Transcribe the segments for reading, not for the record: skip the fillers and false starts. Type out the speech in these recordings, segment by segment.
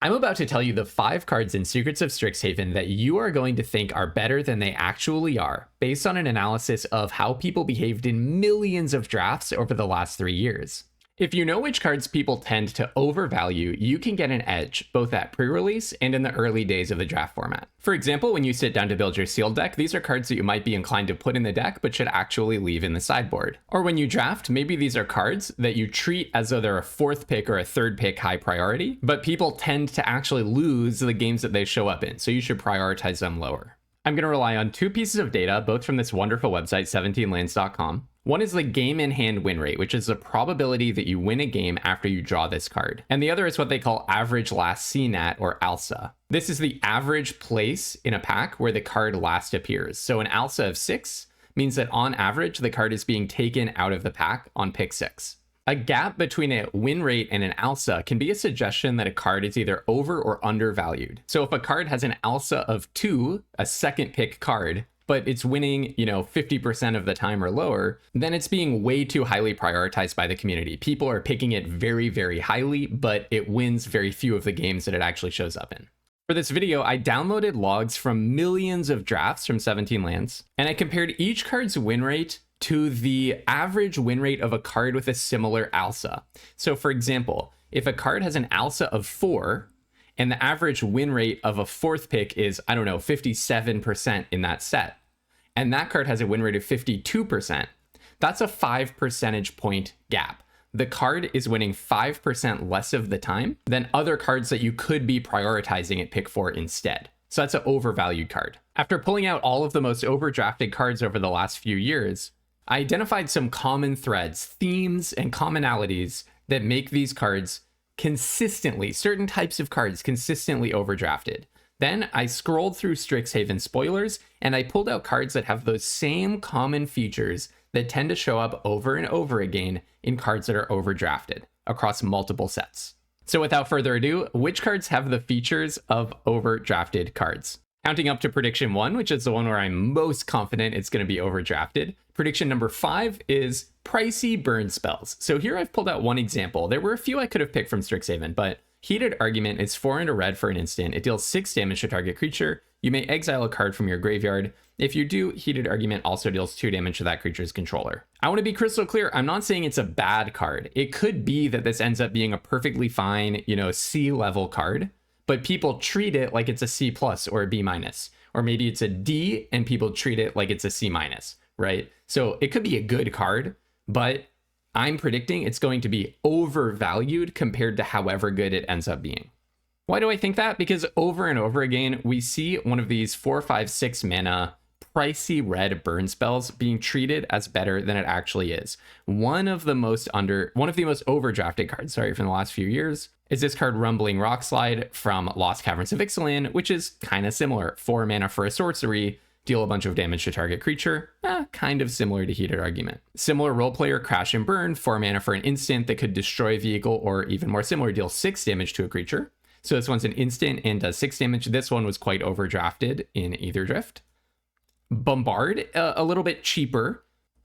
I'm about to tell you the 5 cards in Secrets of Strixhaven that you are going to think are better than they actually are, based on an analysis of how people behaved in millions of drafts over the last 3 years. If you know which cards people tend to overvalue, you can get an edge, both at pre-release and in the early days of the draft format. For example, when you sit down to build your sealed deck, these are cards that you might be inclined to put in the deck, but should actually leave in the sideboard. Or when you draft, maybe these are cards that you treat as though they're a 4th pick or a 3rd pick high priority, but people tend to actually lose the games that they show up in, so you should prioritize them lower. I'm going to rely on 2 pieces of data, both from this wonderful website, 17lands.com. One is the game in hand win rate, which is the probability that you win a game after you draw this card. And the other is what they call average last CNAT, or ALSA. This is the average place in a pack where the card last appears. So an ALSA of 6 means that on average, the card is being taken out of the pack on pick 6. A gap between a win rate and an ALSA can be a suggestion that a card is either over or undervalued. So if a card has an ALSA of 2, a 2nd pick card, but it's winning, 50% of the time or lower, then it's being way too highly prioritized by the community. People are picking it very, very highly, but it wins very few of the games that it actually shows up in. For this video, I downloaded logs from millions of drafts from 17 lands, and I compared each card's win rate to the average win rate of a card with a similar ALSA. So for example, if a card has an ALSA of 4, and the average win rate of a 4th pick is, 57% in that set, and that card has a win rate of 52%, that's a 5 percentage point gap. The card is winning 5% less of the time than other cards that you could be prioritizing at pick 4 instead. So that's an overvalued card. After pulling out all of the most overdrafted cards over the last few years, I identified some common threads, themes, and commonalities that make these cards certain types of cards consistently overdrafted. Then I scrolled through Strixhaven spoilers and I pulled out cards that have those same common features that tend to show up over and over again in cards that are overdrafted across multiple sets. So without further ado, which cards have the features of overdrafted cards? Counting up to prediction 1, which is the one where I'm most confident it's going to be overdrafted. Prediction number 5 is pricey burn spells. So here I've pulled out one example. There were a few I could have picked from Strixhaven, but Heated Argument is 4 and a red for an instant. It deals 6 damage to target creature. You may exile a card from your graveyard. If you do, Heated Argument also deals 2 damage to that creature's controller. I want to be crystal clear. I'm not saying it's a bad card. It could be that this ends up being a perfectly fine, C level card, but people treat it like it's a C plus or a B minus, or maybe it's a D and people treat it like it's a C minus, right? So it could be a good card, but I'm predicting it's going to be overvalued compared to however good it ends up being. Why do I think that? Because over and over again, we see one of these 4, 5, 6 mana pricey red burn spells being treated as better than it actually is. One of the most overdrafted cards, from the last few years is this card Rumbling Rockslide from Lost Caverns of Ixalan, which is kind of similar. 4 mana for a sorcery, deal a bunch of damage to target creature, kind of similar to Heated Argument. Similar role player Crash and Burn, 4 mana for an instant that could destroy a vehicle, or even more similar, deal 6 damage to a creature. So this one's an instant and does 6 damage. This one was quite overdrafted in Aether Drift. Bombard, a little bit cheaper.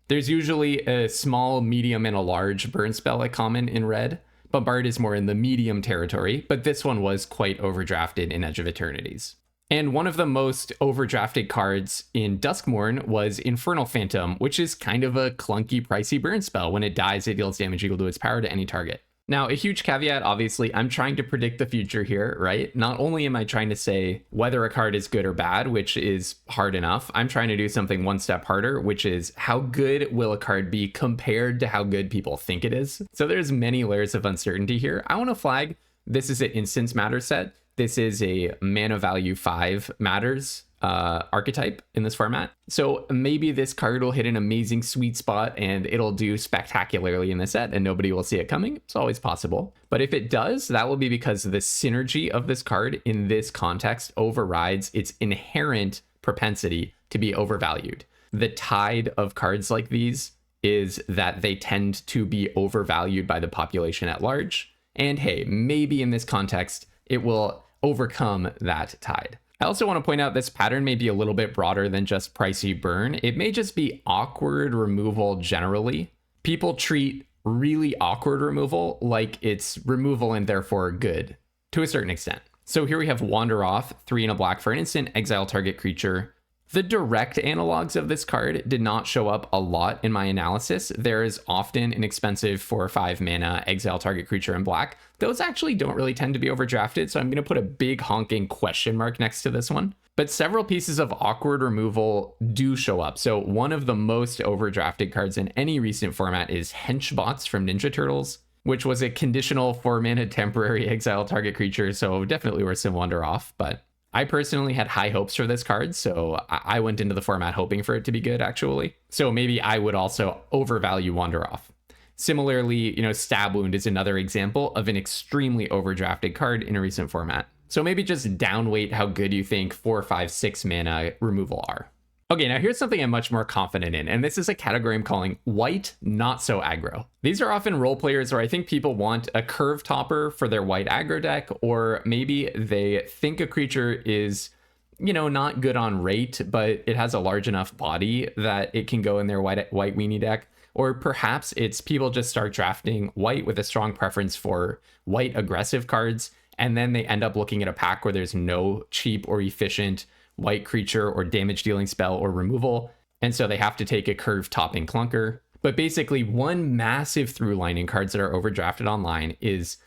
There's usually a small, medium, and a large burn spell at common in red. Bombard is more in the medium territory, but this one was quite overdrafted in Edge of Eternities. And one of the most overdrafted cards in Duskmourn was Infernal Phantom, which is kind of a clunky, pricey burn spell. When it dies, it deals damage equal to its power to any target. Now, a huge caveat, obviously, I'm trying to predict the future here, right? Not only am I trying to say whether a card is good or bad, which is hard enough, I'm trying to do something one step harder, which is how good will a card be compared to how good people think it is? So there's many layers of uncertainty here. I want to flag, this is an instance matter set. This is a mana value 5 matters archetype in this format. So maybe this card will hit an amazing sweet spot and it'll do spectacularly in the set and nobody will see it coming. It's always possible. But if it does, that will be because the synergy of this card in this context overrides its inherent propensity to be overvalued. The tide of cards like these is that they tend to be overvalued by the population at large. And hey, maybe in this context, it will overcome that tide. I also want to point out this pattern may be a little bit broader than just pricey burn. It may just be awkward removal generally. People treat really awkward removal like it's removal and therefore good. to a certain extent. So here we have Wander Off, 3 and a black for an instant, exile target creature. The direct analogs of this card did not show up a lot in my analysis. There is often an expensive 4 or 5 mana exile target creature in black. Those actually don't really tend to be overdrafted, so I'm going to put a big honking question mark next to this one. But several pieces of awkward removal do show up. So one of the most overdrafted cards in any recent format is Henchbots from Ninja Turtles, which was a conditional 4 mana temporary exile target creature, so definitely worth some Wander Off. But I personally had high hopes for this card, so I went into the format hoping for it to be good, actually. So maybe I would also overvalue Wander Off. Similarly, Stab Wound is another example of an extremely overdrafted card in a recent format. So maybe just downweight how good you think 4, 5, 6 mana removal are. Okay, now here's something I'm much more confident in, and this is a category I'm calling white not so aggro. These are often role players where I think people want a curve topper for their white aggro deck, or maybe they think a creature is, not good on rate, but it has a large enough body that it can go in their white weenie deck. Or perhaps it's people just start drafting white with a strong preference for white aggressive cards, and then they end up looking at a pack where there's no cheap or efficient white creature or damage dealing spell or removal, and so they have to take a curve topping clunker. But basically, one massive through line in cards that are overdrafted online is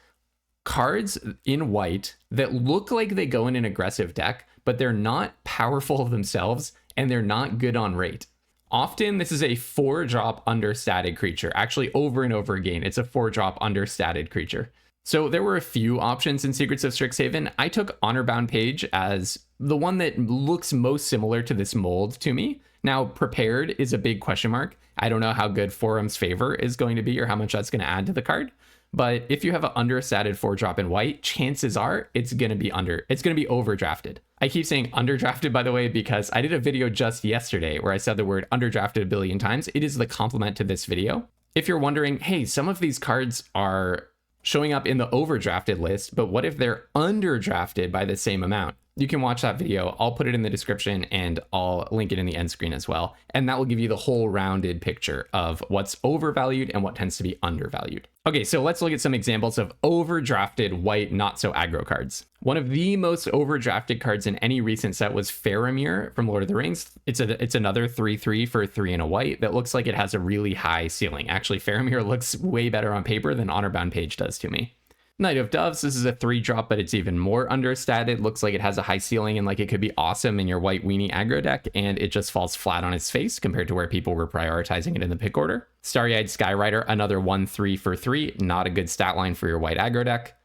cards in white that look like they go in an aggressive deck, but they're not powerful themselves and they're not good on rate. Often this is a 4-drop understated creature. Actually, over and over again, it's a 4-drop understated creature. So there were a few options in Secrets of Strixhaven. I took Honorbound Page as the one that looks most similar to this mold to me. Now, Prepared is a big question mark. I don't know how good Forum's Favor is going to be or how much that's going to add to the card. But if you have an understated 4-drop in white, chances are it's going to be overdrafted. I keep saying underdrafted, by the way, because I did a video just yesterday where I said the word underdrafted a billion times. It is the complement to this video. If you're wondering, hey, some of these cards are showing up in the overdrafted list, but what if they're underdrafted by the same amount? You can watch that video. I'll put it in the description and I'll link it in the end screen as well. And that will give you the whole rounded picture of what's overvalued and what tends to be undervalued. Okay, so let's look at some examples of overdrafted white not so aggro cards. One of the most overdrafted cards in any recent set was Faramir from Lord of the Rings. It's another 3/3 for 3 and a white that looks like it has a really high ceiling. Actually, Faramir looks way better on paper than Honorbound Page does to me. Knight of Doves, this is a 3-drop, but it's even more understated. Looks like it has a high ceiling and like it could be awesome in your white weenie aggro deck, and it just falls flat on its face compared to where people were prioritizing it in the pick order. Starry-Eyed Skyrider, another 1/3 for 3, not a good stat line for your white aggro deck.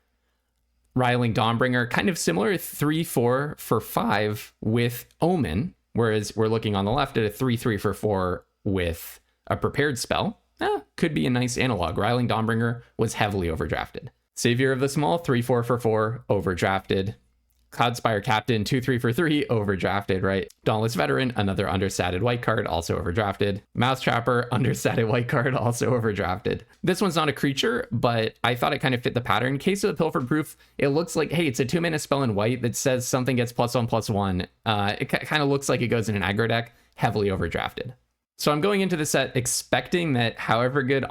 Riling Dawnbringer, kind of similar, 3/4 for 5 with Omen, whereas we're looking on the left at a 3/3 for 4 with a prepared spell. Could be a nice analog. Riling Dawnbringer was heavily overdrafted. Savior of the Small, 3/4 for 4, overdrafted. Cloudspire Captain, 2/3 for 3, overdrafted, right? Dauntless Veteran, another understated white card, also overdrafted. Mousetrapper, understated white card, also overdrafted. This one's not a creature, but I thought it kind of fit the pattern. Case of the Pilfered Proof, it looks like, hey, it's a 2-mana spell in white that says something gets +1/+1. It kind of looks like it goes in an aggro deck, heavily overdrafted. So I'm going into the set expecting that however good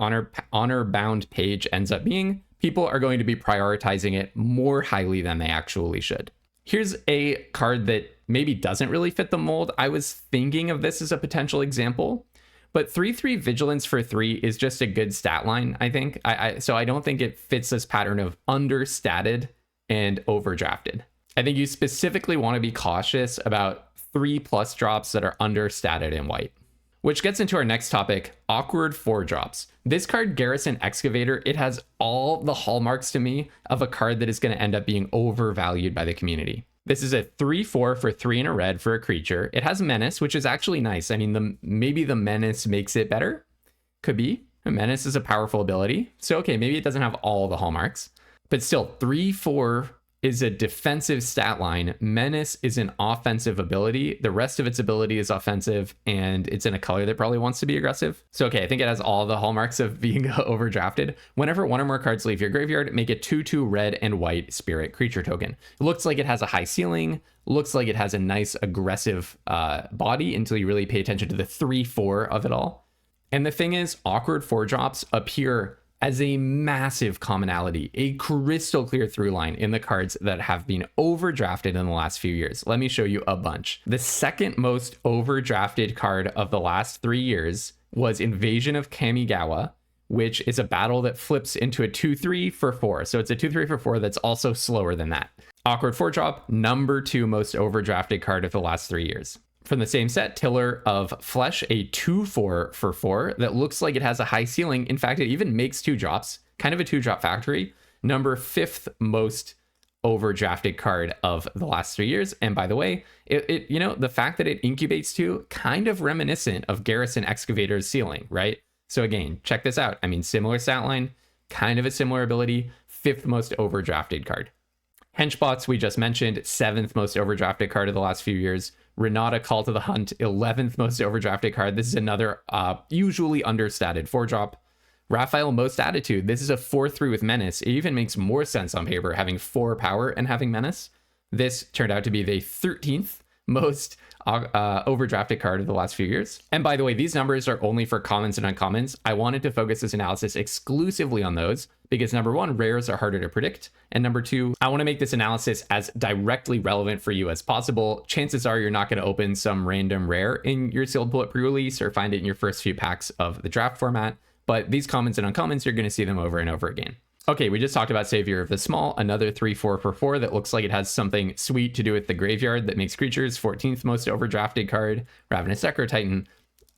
Honor-Bound Page ends up being, people are going to be prioritizing it more highly than they actually should. Here's a card that maybe doesn't really fit the mold. I was thinking of this as a potential example, but 3/3 Vigilance for 3 is just a good stat line, I think. So I don't think it fits this pattern of understated and overdrafted. I think you specifically want to be cautious about 3+ drops that are understated in white. Which gets into our next topic, awkward 4-drops. This card, Garrison Excavator, it has all the hallmarks to me of a card that is going to end up being overvalued by the community. This is a 3/4 for 3 and a red for a creature. It has Menace, which is actually nice. I mean, maybe the Menace makes it better. Could be. A Menace is a powerful ability. So, okay, maybe it doesn't have all the hallmarks. But still, 3/4 is a defensive stat line. Menace is an offensive ability. The rest of its ability is offensive, and it's in a color that probably wants to be aggressive. So, okay, I think it has all the hallmarks of being overdrafted. Whenever one or more cards leave your graveyard, make a 2/2 red and white spirit creature token. It looks like it has a high ceiling, looks like it has a nice aggressive body until you really pay attention to the 3/4 of it all. And the thing is, awkward 4-drops appear as a massive commonality, a crystal clear through line in the cards that have been overdrafted in the last few years. Let me show you a bunch. The second most overdrafted card of the last 3 years was Invasion of Kamigawa, which is a battle that flips into a 2/3 for 4. So it's a 2/3 for 4 that's also slower than that. Awkward 4-drop, number 2 most overdrafted card of the last 3 years. From the same set, Tiller of Flesh, a 2/4 for 4 that looks like it has a high ceiling. In fact, it even makes 2 drops, kind of a 2-drop factory. Number 5th most overdrafted card of the last 3 years. And by the way, the fact that it incubates 2, kind of reminiscent of Garrison Excavator's ceiling, right? So again, check this out. I mean, similar stat line, kind of a similar ability, 5th most overdrafted card. Henchbots, we just mentioned, 7th most overdrafted card of the last few years. Renata, Call to the Hunt, 11th most overdrafted card. This is another usually understated 4-drop. Raphael, Most Attitude. This is a 4/3 with Menace. It even makes more sense on paper having 4 power and having Menace. This turned out to be the 13th most overdrafted card of the last few years. And by the way, these numbers are only for commons and uncommons. I wanted to focus this analysis exclusively on those because number 1, rares are harder to predict. And number 2, I want to make this analysis as directly relevant for you as possible. Chances are you're not going to open some random rare in your sealed bullet pre-release or find it in your first few packs of the draft format. But these commons and uncommons, you're going to see them over and over again. Okay, we just talked about Savior of the Small, another 3/4 for 4 that looks like it has something sweet to do with the graveyard that makes creatures. 14th most overdrafted card, Ravenous Necrotitan.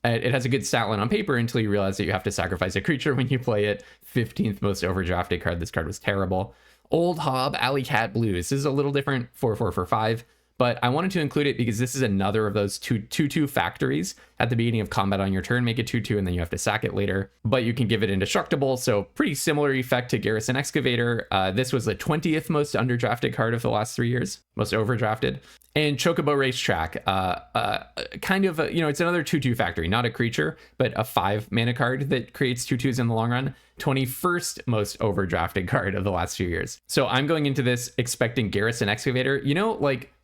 It has a good stat line on paper until you realize that you have to sacrifice a creature when you play it. 15th most overdrafted card. This card was terrible. Old Hob, Alley Cat Blues. This is a little different, 4/4 for 5. But I wanted to include it because this is another of those 2/2 factories. At the beginning of combat on your turn, make it 2/2, and then you have to sack it later. But you can give it indestructible, so pretty similar effect to Garrison Excavator. This was the 20th most underdrafted card of the last 3 years, most overdrafted. And Chocobo Racetrack, kind of, it's another 2/2 factory, not a creature, but a 5 mana card that creates 2/2s in the long run. 21st most overdrafted card of the last few years. So I'm going into this expecting Garrison Excavator,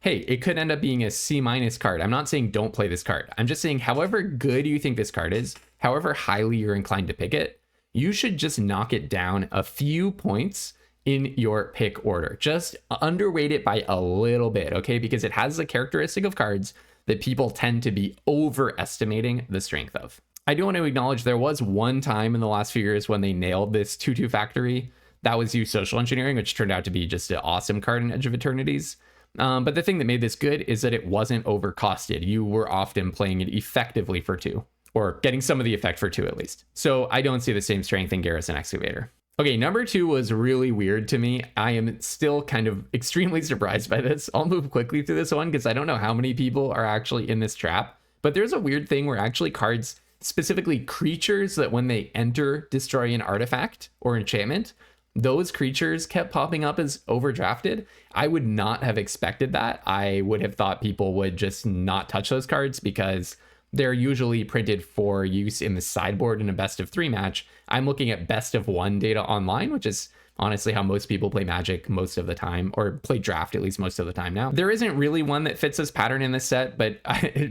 hey, it could end up being a C- card. I'm not saying don't play this card. I'm just saying however good you think this card is, however highly you're inclined to pick it, you should just knock it down a few points in your pick order. Just underweight it by a little bit, okay? Because it has the characteristic of cards that people tend to be overestimating the strength of. I do want to acknowledge there was one time in the last few years when they nailed this 2/2 factory. That was Use Social Engineering, which turned out to be just an awesome card in Edge of Eternities. But the thing that made this good is that it wasn't overcosted. You were often playing it effectively for 2, or getting some of the effect for 2 at least. So I don't see the same strength in Garrison Excavator. Okay, number 2 was really weird to me. I am still kind of extremely surprised by this. I'll move quickly through this one because I don't know how many people are actually in this trap. But there's a weird thing where actually cards, specifically creatures that when they enter destroy an artifact or enchantment, those creatures kept popping up as overdrafted. I would not have expected that. I would have thought people would just not touch those cards because they're usually printed for use in the sideboard in a best of 3 match. I'm looking at best of 1 data online, which is honestly how most people play Magic most of the time, or play Draft at least most of the time now. There isn't really one that fits this pattern in this set, but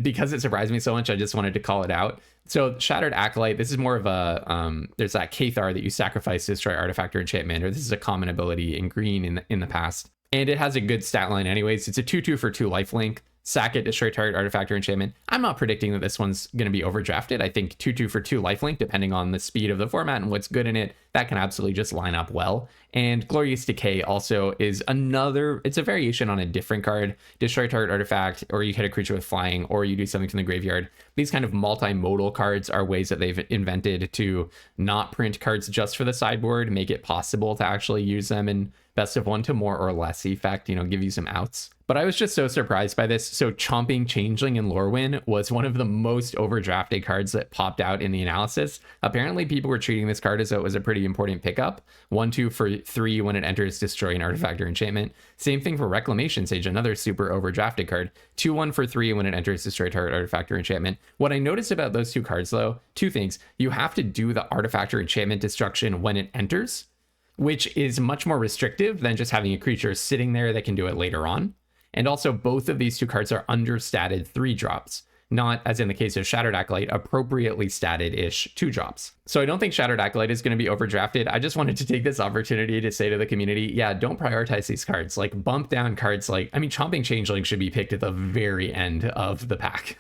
because it surprised me so much, I just wanted to call it out. So Shattered Acolyte, this is more of a, there's that Cathar that you sacrifice to destroy artifact or enchantment, or this is a common ability in green in the past. And it has a good stat line anyways. It's a 2/2 for 2 lifelink. Sack it, destroy target artifact or enchantment. I'm not predicting that this one's going to be overdrafted. I think 2/2 for 2 lifelink, depending on the speed of the format and what's good in it, that can absolutely just line up well. And Glorious Decay also is it's a variation on a different card. Destroy target artifact, or you hit a creature with flying, or you do something from the graveyard. These kind of multimodal cards are ways that they've invented to not print cards just for the sideboard, make it possible to actually use them in best of 1 to more or less effect, give you some outs. But I was just so surprised by this. So Chomping Changeling in Lorwyn was one of the most overdrafted cards that popped out in the analysis. Apparently people were treating this card as though it was a pretty important pickup. 1/2 for 3 when it enters, destroy an artifact or enchantment. Same thing for Reclamation Sage, another super overdrafted card. 2/1 for 3 when it enters, destroy target artifact or enchantment. What I noticed about those 2 cards though, 2 things. You have to do the artifact or enchantment destruction when it enters, which is much more restrictive than just having a creature sitting there that can do it later on. And also both of these 2 cards are understated 3 drops. not, as in the case of Shattered Acolyte, appropriately statted-ish 2-drops. So I don't think Shattered Acolyte is going to be overdrafted. I just wanted to take this opportunity to say to the community, yeah, don't prioritize these cards. Like, bump down cards like, I mean, Chomping Changeling should be picked at the very end of the pack.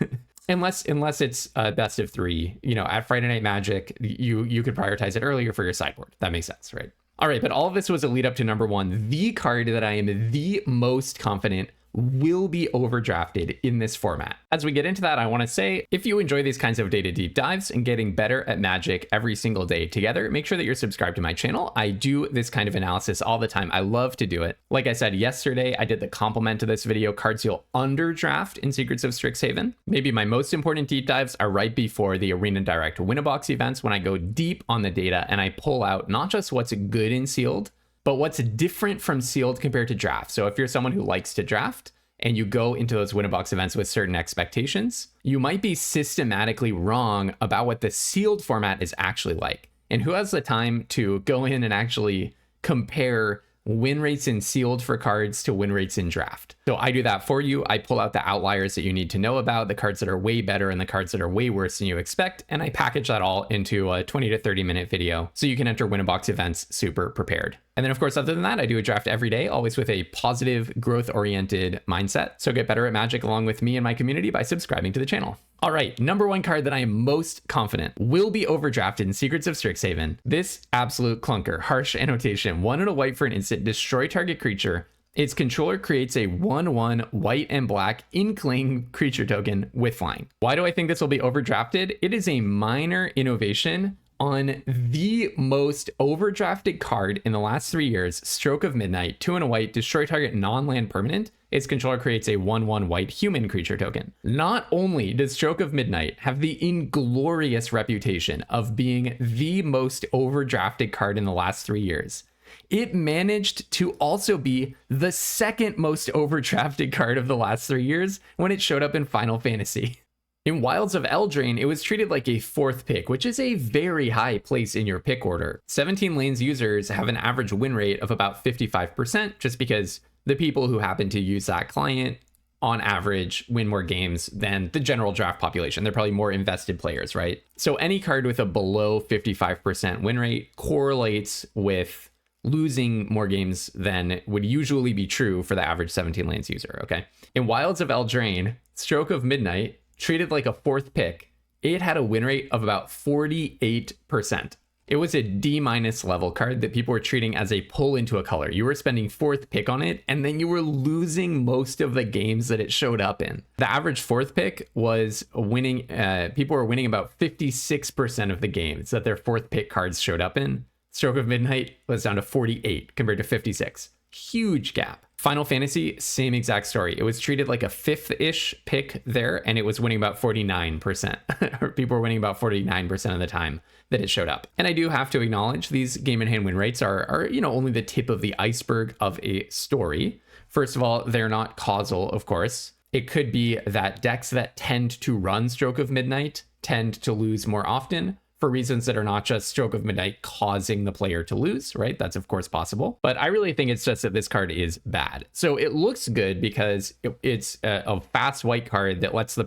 Unless it's best of 3, you know, at Friday Night Magic, you could prioritize it earlier for your sideboard. That makes sense, right? All right, but all of this was a lead up to number 1, the card that I am the most confident will be overdrafted in this format. As we get into that, I want to say, if you enjoy these kinds of data deep dives and getting better at Magic every single day together, make sure that you're subscribed to my channel. I do this kind of analysis all the time. I love to do it. Like I said yesterday, I did the complement to this video, cards you'll underdraft in Secrets of Strixhaven. Maybe my most important deep dives are right before the Arena Direct Win-A-Box events, when I go deep on the data and I pull out not just what's good in sealed, but what's different from sealed compared to draft. So if you're someone who likes to draft and you go into those Win-A-Box events with certain expectations, you might be systematically wrong about what the sealed format is actually like. And who has the time to go in and actually compare win rates in sealed for cards to win rates in draft? So I do that for you. I pull out the outliers that you need to know about, the cards that are way better and the cards that are way worse than you expect, and I package that all into a 20 to 30 minute video so you can enter Win-A-Box events super prepared. And then, of course, other than that, I do a draft every day, always with a positive, growth-oriented mindset. So get better at Magic along with me and my community by subscribing to the channel. All right, number 1 card that I am most confident will be overdrafted in Secrets of Strixhaven. This absolute clunker, harsh annotation, 1 and a white for an instant, destroy target creature. Its controller creates a 1/1 white and black inkling creature token with flying. Why do I think this will be overdrafted? It is a minor innovation on the most overdrafted card in the last 3 years, Stroke of Midnight, 2 and a white, destroy target non-land permanent. Its controller creates a 1/1 white human creature token. Not only does Stroke of Midnight have the inglorious reputation of being the most overdrafted card in the last 3 years, it managed to also be the second most overdrafted card of the last 3 years when it showed up in Final Fantasy. In Wilds of Eldraine, it was treated like a 4th pick, which is a very high place in your pick order. 17 Lanes users have an average win rate of about 55%, just because the people who happen to use that client on average win more games than the general draft population. They're probably more invested players, right? So any card with a below 55% win rate correlates with losing more games than would usually be true for the average 17 Lanes user, okay? In Wilds of Eldraine, Stroke of Midnight, treated like a 4th pick, it had a win rate of about 48%. It was a D- level card that people were treating as a pull into a color. You were spending 4th pick on it, and then you were losing most of the games that it showed up in. The average 4th pick was winning, people were winning about 56% of the games that their 4th pick cards showed up in. Stroke of Midnight was down to 48 compared to 56. Huge gap. Final Fantasy, same exact story. It was treated like a 5th-ish pick there, and it was winning about 49%. People were winning about 49% of the time that it showed up. And I do have to acknowledge these game in hand win rates are you know, only the tip of the iceberg of a story. First of all, they're not causal, of course. It could be that decks that tend to run Stroke of Midnight tend to lose more often, for reasons that are not just Stroke of Midnight causing the player to lose, right? That's of course possible. But I really think it's just that this card is bad. So it looks good because it's a fast white card that lets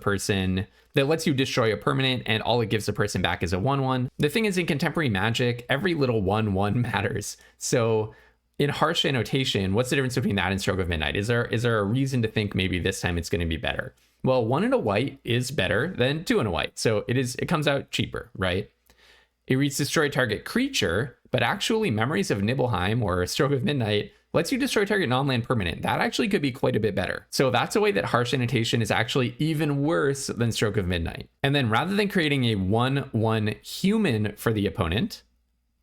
you destroy a permanent, and all it gives the person back is a 1/1. The thing is, in contemporary Magic, every little 1/1 matters. So in harsh annotation, what's the difference between that and Stroke of Midnight? Is there a reason to think maybe this time it's going to be better? Well, 1 and a white is better than 2 and a white. So it comes out cheaper, right? It reads destroy target creature, but actually Memories of Nibelheim or Stroke of Midnight lets you destroy target non-land permanent. That actually could be quite a bit better. So that's a way that harsh annotation is actually even worse than Stroke of Midnight. And then rather than creating a 1/1 human for the opponent,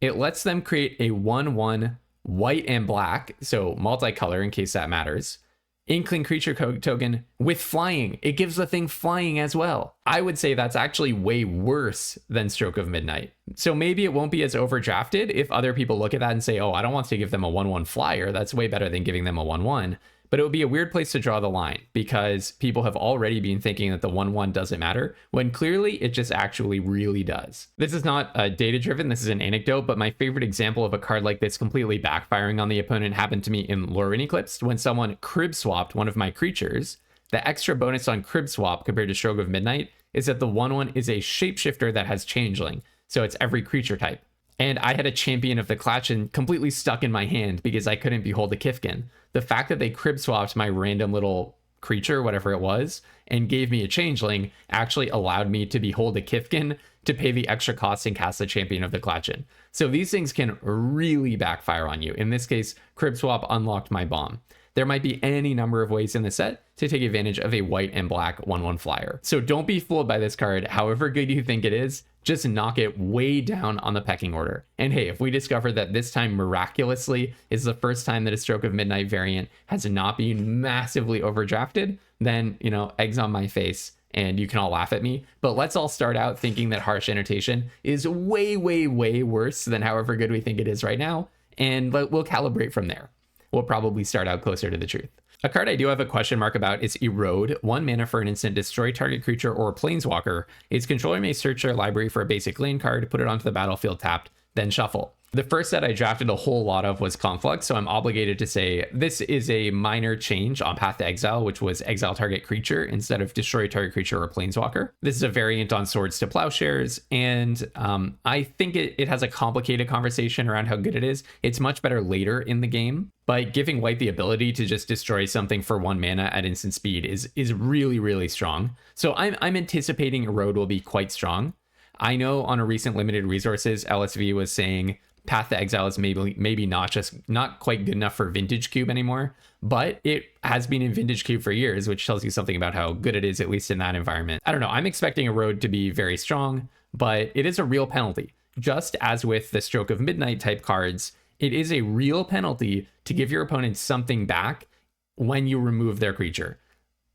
it lets them create a 1/1 white and black, so multicolor in case that matters, inkling creature token with flying. It gives the thing flying as well. I would say that's actually way worse than Stroke of Midnight. So maybe it won't be as overdrafted if other people look at that and say, oh, I don't want to give them a 1/1 flyer. That's way better than giving them a 1/1. But it would be a weird place to draw the line because people have already been thinking that the 1/1 doesn't matter when clearly it just actually really does. This is not data driven. This is an anecdote, but my favorite example of a card like this completely backfiring on the opponent happened to me in Lorwyn Eclipsed when someone crib swapped one of my creatures. The extra bonus on crib swap compared to Stroke of Midnight is that the 1/1 is a shapeshifter that has changeling. So it's every creature type. And I had a champion of the Klachen completely stuck in my hand because I couldn't behold a Kifkin. The fact that they crib swapped my random little creature, whatever it was, and gave me a changeling actually allowed me to behold a Kifkin to pay the extra cost and cast the champion of the Klachen. So these things can really backfire on you. In this case, crib swap unlocked my bomb. There might be any number of ways in the set to take advantage of a white and black 1/1 flyer. So don't be fooled by this card. However good you think it is, just knock it way down on the pecking order. And hey, if we discover that this time miraculously is the first time that a Stroke of Midnight variant has not been massively overdrafted, then, you know, eggs on my face and you can all laugh at me. But let's all start out thinking that Harsh Annotation is way, way, way worse than however good we think it is right now. And we'll calibrate from there. We'll probably start out closer to the truth. A card I do have a question mark about is Erode. 1 mana for an instant, destroy target creature or planeswalker. Its controller may search their library for a basic land card, put it onto the battlefield tapped, then shuffle. The first set I drafted a whole lot of was Conflux, so I'm obligated to say this is a minor change on Path to Exile, which was exile target creature instead of destroy target creature or planeswalker. This is a variant on Swords to Plowshares, and I think it has a complicated conversation around how good it is. It's much better later in the game, but giving white the ability to just destroy something for 1 mana at instant speed is really, really strong. So I'm anticipating Erode will be quite strong. I know on a recent limited resources, LSV was saying Path to Exile is maybe not quite good enough for Vintage Cube anymore, but it has been in Vintage Cube for years, which tells you something about how good it is, at least in that environment. I don't know. I'm expecting Erode to be very strong, but it is a real penalty. Just as with the Stroke of Midnight type cards, it is a real penalty to give your opponent something back when you remove their creature.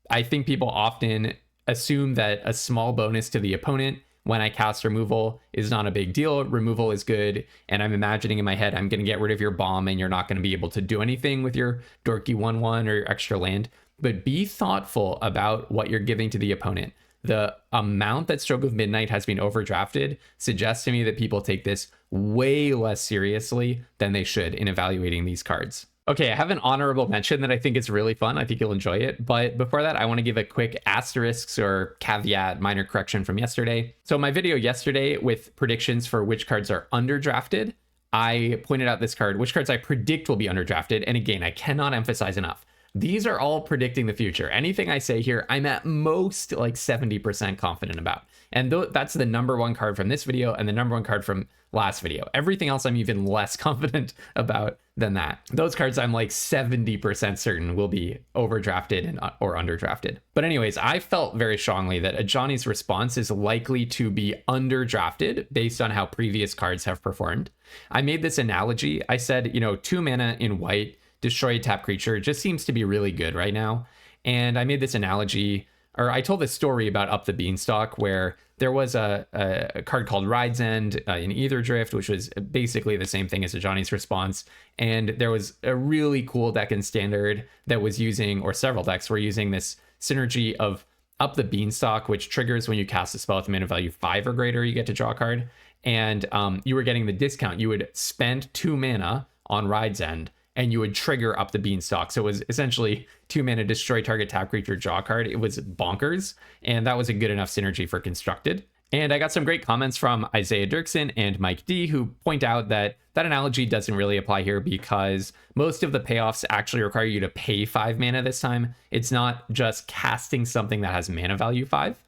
I think people often assume that a small bonus to the opponent when I cast removal is not a big deal. Removal is good. And I'm imagining in my head, I'm going to get rid of your bomb and you're not going to be able to do anything with your dorky 1/1 or your extra land. But be thoughtful about what you're giving to the opponent. The amount that Stroke of Midnight has been overdrafted suggests to me that people take this way less seriously than they should in evaluating these cards. Okay, I have an honorable mention that I think is really fun. I think you'll enjoy it. But before that, I want to give a quick asterisks or caveat minor correction from yesterday. So my video yesterday with predictions for which cards are underdrafted, I pointed out this card, which cards I predict will be underdrafted. And again, I cannot emphasize enough. These are all predicting the future. Anything I say here, I'm at most like 70% confident about. And that's the #1 card from this video and the #1 card from last video. Everything else I'm even less confident about than that. Those cards I'm like 70% certain will be overdrafted or underdrafted. But anyways, I felt very strongly that a Johnny's Response is likely to be underdrafted based on how previous cards have performed. I made this analogy. I said, 2 mana in white, destroy a tap creature just seems to be really good right now. And I made this analogy, or I told this story about Up the Beanstalk, where there was a card called Ride's End in Either Drift, which was basically the same thing as a Johnny's Response. And there was a really cool deck in Standard that was using, or several decks were using, this synergy of Up the Beanstalk, which triggers when you cast a spell with mana value 5 or greater, you get to draw a card. And you were getting the discount. You would spend 2 mana on Ride's End, and you would trigger Up the Beanstalk. So it was essentially 2 mana, destroy target tap creature, draw card. It was bonkers, and that was a good enough synergy for Constructed. And I got some great comments from Isaiah Dirksen and Mike D, who point out that that analogy doesn't really apply here because most of the payoffs actually require you to pay 5 mana this time. It's not just casting something that has mana value 5.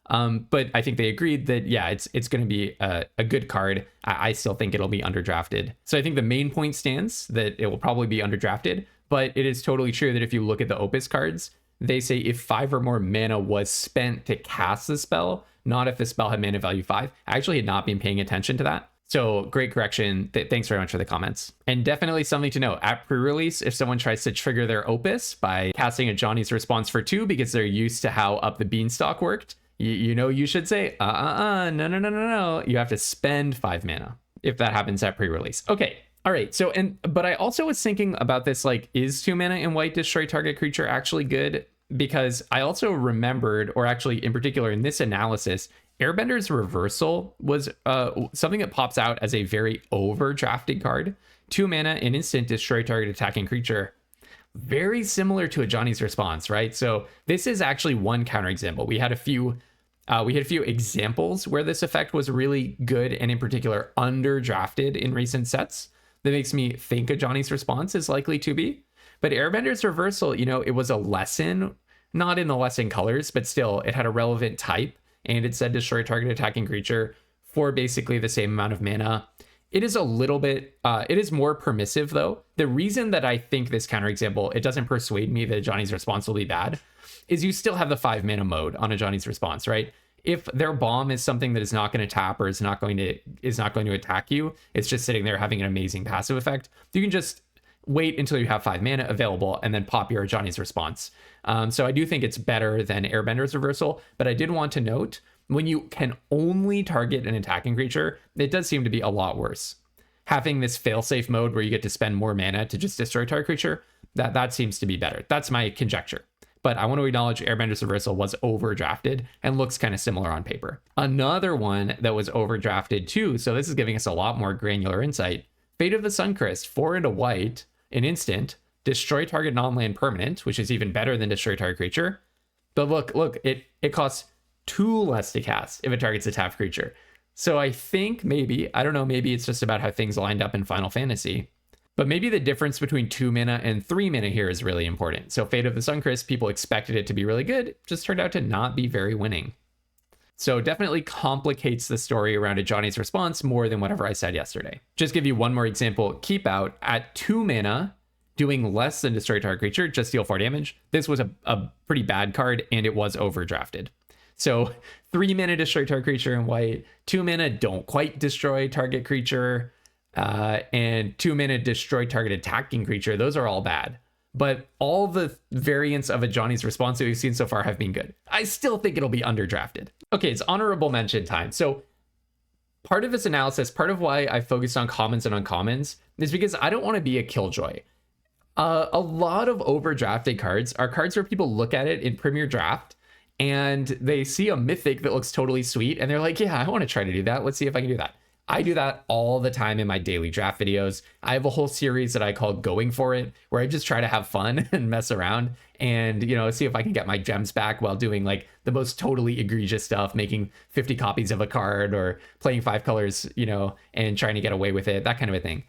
But I think they agreed that, yeah, it's going to be a good card. I still think it'll be underdrafted. So I think the main point stands that it will probably be underdrafted, but it is totally true that if you look at the Opus cards, they say if 5 or more mana was spent to cast the spell, not if the spell had mana value 5. I actually had not been paying attention to that. So great correction. Thanks very much for the comments. And definitely something to note. At pre-release, if someone tries to trigger their Opus by casting a Johnny's Response for 2 because they're used to how Up the Beanstalk worked, you should say, no. You have to spend 5 mana if that happens at pre-release. Okay. All right. So, but I also was thinking about this, like, is 2 mana in white destroy target creature actually good? Because I also remembered, or actually in particular in this analysis, Airbender's Reversal was something that pops out as a very overdrafted card. 2 mana, an instant, destroy target attacking creature. Very similar to a Johnny's Response, right? So this is actually one counterexample. We had a few We had a few examples where this effect was really good and in particular underdrafted in recent sets. That makes me think a Johnny's Response is likely to be. But Airbender's Reversal, you know, it was a lesson, not in the lesson colors, but still it had a relevant type and it said destroy target attacking creature for basically the same amount of mana. It is a little bit, it is more permissive though. The reason that I think this counterexample, it doesn't persuade me that Johnny's Response will be bad, is you still have the 5 mana mode on a Johnny's Response, right? If their bomb is something that is not going to tap or is not going to attack you, it's just sitting there having an amazing passive effect, you can just wait until you have 5 mana available and then pop your Johnny's Response. So I do think it's better than Airbender's Reversal, but I did want to note, when you can only target an attacking creature, it does seem to be a lot worse. Having this failsafe mode where you get to spend more mana to just destroy target creature, that seems to be better. That's my conjecture. But I want to acknowledge Airbender's Reversal was overdrafted and looks kind of similar on paper. Another one that was overdrafted too, so this is giving us a lot more granular insight. Fate of the Suncrist, 4 and a white, an instant, destroy target non-land permanent, which is even better than destroy target creature. But look, it costs 2 less to cast if it targets a tapped creature. So I think maybe, I don't know, maybe it's just about how things lined up in Final Fantasy. But maybe the difference between 2 mana and 3 mana here is really important. So Fate of the Suncrist, people expected it to be really good, just turned out to not be very winning. So definitely complicates the story around a Johnny's Response more than whatever I said yesterday. Just give you one more example. Keep Out at 2 mana, doing less than destroy target creature, just deal 4 damage. This was a pretty bad card and it was overdrafted. So 3 mana destroy target creature in white, 2 mana don't quite destroy target creature, and 2 mana destroy target attacking creature. Those are all bad. But all the variants of a Johnny's Response that we've seen so far have been good. I still think it'll be underdrafted. Okay, it's honorable mention time. So part of this analysis, part of why I focused on commons and uncommons is because I don't want to be a killjoy. A lot of overdrafted cards are cards where people look at it in Premier Draft and they see a mythic that looks totally sweet and they're like, yeah, I want to try to do that. Let's see if I can do that. I do that all the time in my daily draft videos. I have a whole series that I call Going For It, where I just try to have fun and mess around and, you know, see if I can get my gems back while doing like the most totally egregious stuff, making 50 copies of a card or playing 5 colors, you know, and trying to get away with it, that kind of a thing.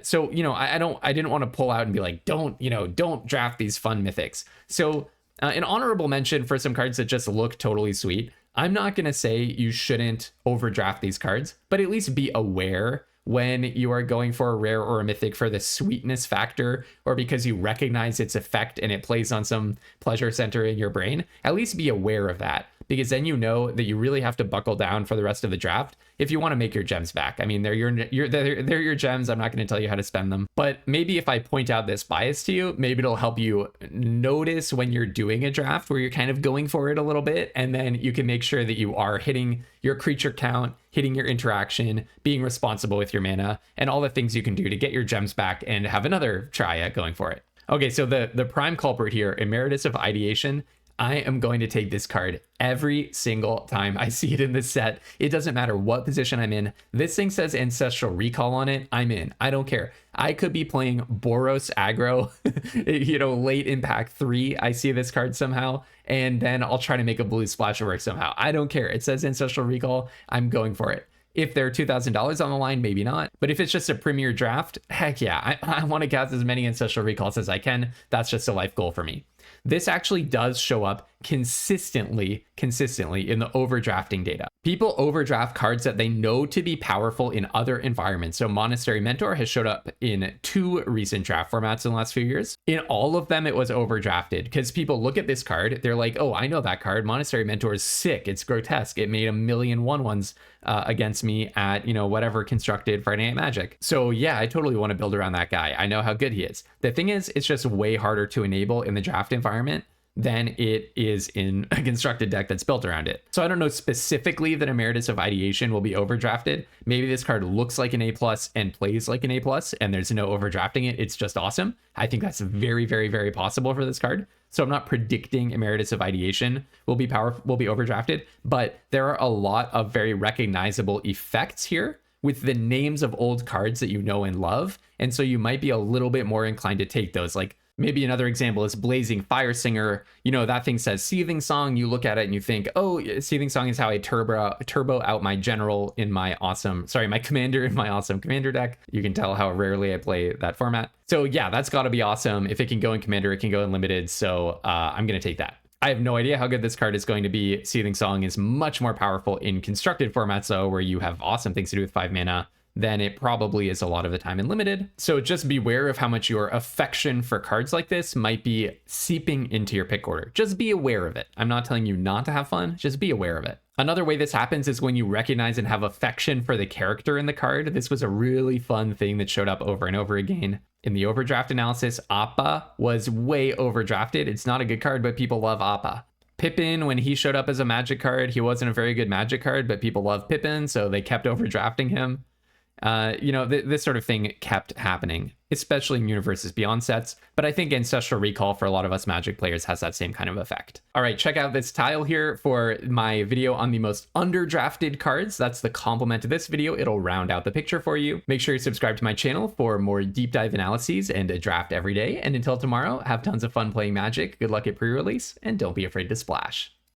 So, you know, I didn't want to pull out and be like, don't draft these fun mythics. So an honorable mention for some cards that just look totally sweet. I'm not going to say you shouldn't overdraft these cards, but at least be aware when you are going for a rare or a mythic for the sweetness factor, or because you recognize its effect and it plays on some pleasure center in your brain. At least be aware of that, because then you know that you really have to buckle down for the rest of the draft if you want to make your gems back. I mean, they're your gems. I'm not going to tell you how to spend them, but maybe if I point out this bias to you, maybe it'll help you notice when you're doing a draft where you're kind of going for it a little bit, and then you can make sure that you are hitting your creature count, hitting your interaction, being responsible with your mana, and all the things you can do to get your gems back and have another try at going for it. Okay, so the prime culprit here, Emeritus of Ideation. I am going to take this card every single time I see it in this set. It doesn't matter what position I'm in. This thing says Ancestral Recall on it. I'm in. I don't care. I could be playing Boros aggro, you know, late in pack 3. I see this card somehow, and then I'll try to make a blue splash work somehow. I don't care. It says Ancestral Recall. I'm going for it. If there are $2,000 on the line, maybe not. But if it's just a Premier Draft, heck yeah, I want to cast as many Ancestral Recalls as I can. That's just a life goal for me. This actually does show up consistently in the overdrafting data. People overdraft cards that they know to be powerful in other environments. So Monastery Mentor has showed up in 2 recent draft formats in the last few years. In all of them, it was overdrafted because people look at this card, they're like, oh, I know that card. Monastery Mentor is sick. It's grotesque. It made 1,000,000 1/1s against me at, you know, whatever constructed Friday Night Magic. So yeah, I totally want to build around that guy. I know how good he is. The thing is, it's just way harder to enable in the draft environment than it is in a constructed deck that's built around it. So I don't know specifically that Emeritus of Ideation will be overdrafted. Maybe this card looks like an A+ and plays like an A+, and there's no overdrafting it. It's just awesome. I think that's very, very, very possible for this card. So I'm not predicting Emeritus of Ideation will be overdrafted, but there are a lot of very recognizable effects here with the names of old cards that you know and love. And so you might be a little bit more inclined to take those. Like Maybe another example is Blazing Fire Singer. You know, that thing says Seething Song. You look at it and you think, oh, Seething Song is how I turbo out my general in my my commander in my awesome commander deck. You can tell how rarely I play that format. So yeah, that's got to be awesome. If it can go in commander, it can go in limited. So I'm going to take that. I have no idea how good this card is going to be. Seething Song is much more powerful in constructed formats, though, where you have awesome things to do with 5 mana than it probably is a lot of the time in limited. So just beware of how much your affection for cards like this might be seeping into your pick order. Just be aware of it. I'm not telling you not to have fun, just be aware of it. Another way this happens is when you recognize and have affection for the character in the card. This was a really fun thing that showed up over and over again. In the overdraft analysis, Appa was way overdrafted. It's not a good card, but people love Appa. Pippin, when he showed up as a magic card, he wasn't a very good magic card, but people love Pippin, so they kept overdrafting him. You know, this sort of thing kept happening, especially in Universes Beyond sets. But I think Ancestral Recall for a lot of us Magic players has that same kind of effect. All right, check out this tile here for my video on the most underdrafted cards. That's the complement to this video. It'll round out the picture for you. Make sure you subscribe to my channel for more deep dive analyses and a draft every day. And until tomorrow, have tons of fun playing Magic. Good luck at pre-release, and don't be afraid to splash.